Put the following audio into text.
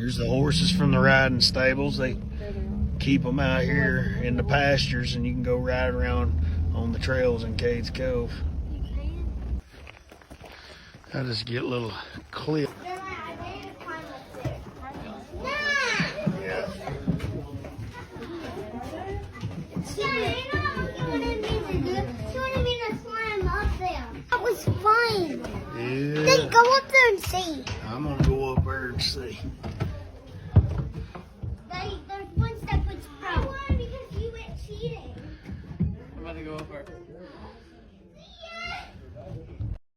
There's the horses from the riding stables. They keep them out here in the pastures, and you can go ride around on the trails in Cades Cove. I just get a little clip. Yeah. That was fun. Yeah. Then go up there and see. I'm gonna go up there and see. There's one step with pro. I won because you went cheating. I'm about to go up there.